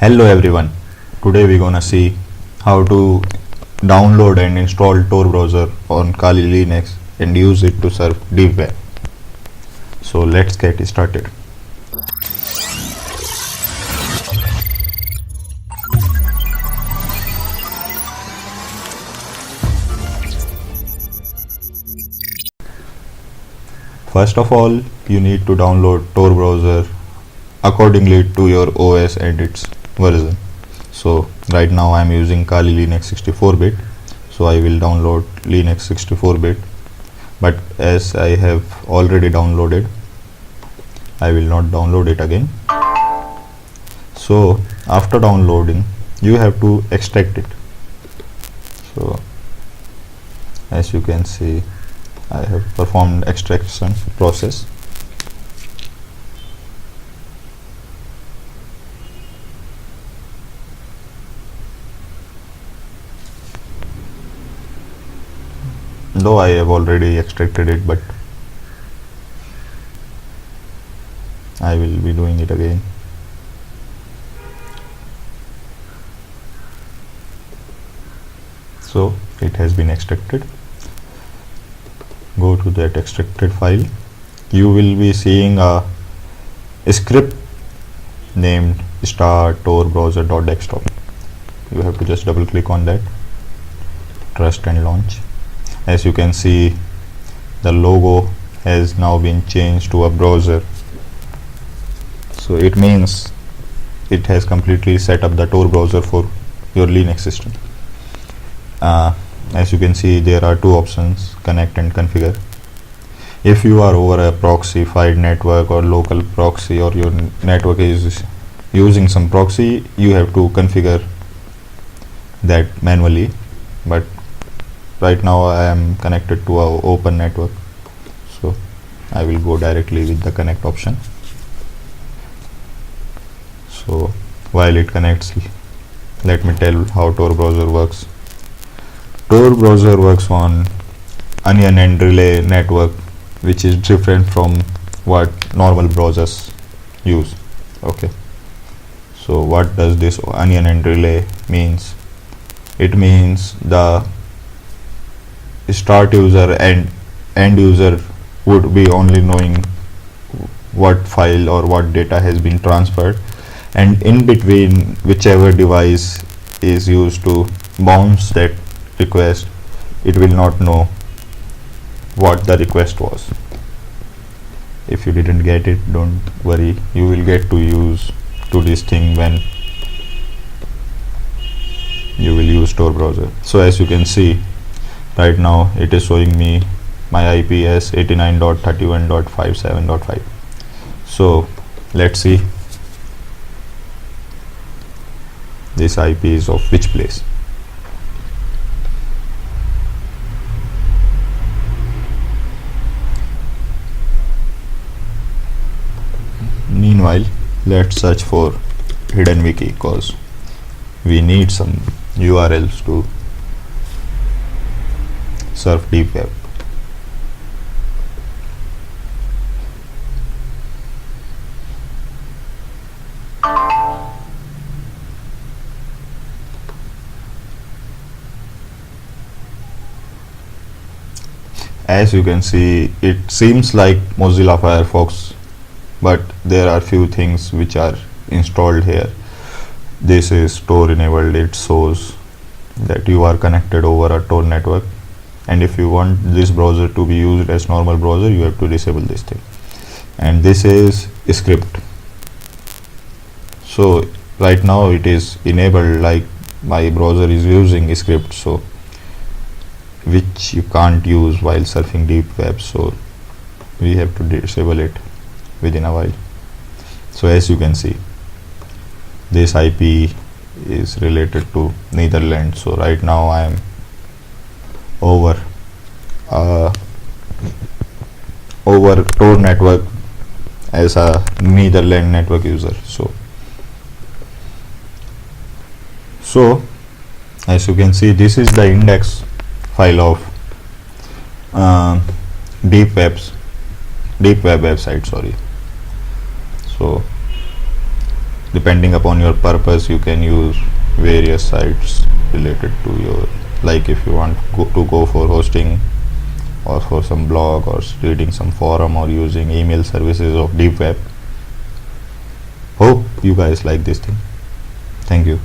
Hello everyone, today we're gonna see how to download and install Tor browser on Kali Linux and use it to serve deepweb. So let's get started. First of all, you need to download Tor browser accordingly to your OS and its version. So right now I am using Kali Linux 64-bit, so I will download Linux 64-bit, but as I have already downloaded, I will not download it again. So after downloading, you have to extract it. So as you can see, I have performed extraction process. Though I have already extracted it, but I will be doing it again. So it has been extracted. Go to that extracted file. You will be seeing a script named *torbrowser.desktop. You have to just double click on that, trust and launch. As you can see, the logo has now been changed to a browser, so it means it has completely set up the Tor browser for your Linux system. As you can see, there are two options: connect and configure. If you are over a proxy-fied network or local proxy, or your network is using some proxy, you have to configure that manually, but right now I am connected to our open network, so I will go directly with the connect option. So while it connects, let me tell how Tor browser works. Tor browser works on onion and relay network, which is different from what normal browsers use. Okay, so what does this onion and relay means? It means the start user and end user would be only knowing what file or what data has been transferred, and in between, whichever device is used to bounce that request, it will not know what the request was. If you didn't get it, don't worry, you will get to use to this thing when you will use Tor browser. So as you can see, right now it is showing me my IP as 89.31.57.5. so let's see this IP is of which place. Meanwhile, let's search for hidden wiki, cause we need some URLs to surf deep web. As you can see, it seems like Mozilla Firefox, but there are few things which are installed here. This is Tor enabled. It shows that you are connected over a Tor network, and if you want this browser to be used as normal browser, you have to disable this thing. And this is script. So right now it is enabled, like my browser is using script, so which you can't use while surfing deep web, so we have to disable it within a while. So as you can see, this IP is related to Netherlands, so right now I am over Tor network as a Netherlands network user. So as you can see, this is the index file of deep web website. So depending upon your purpose, you can use various sites related to your, like if you want to go for hosting or for some blog or reading some forum or using email services of deep web. Hope you guys like this thing. Thank you.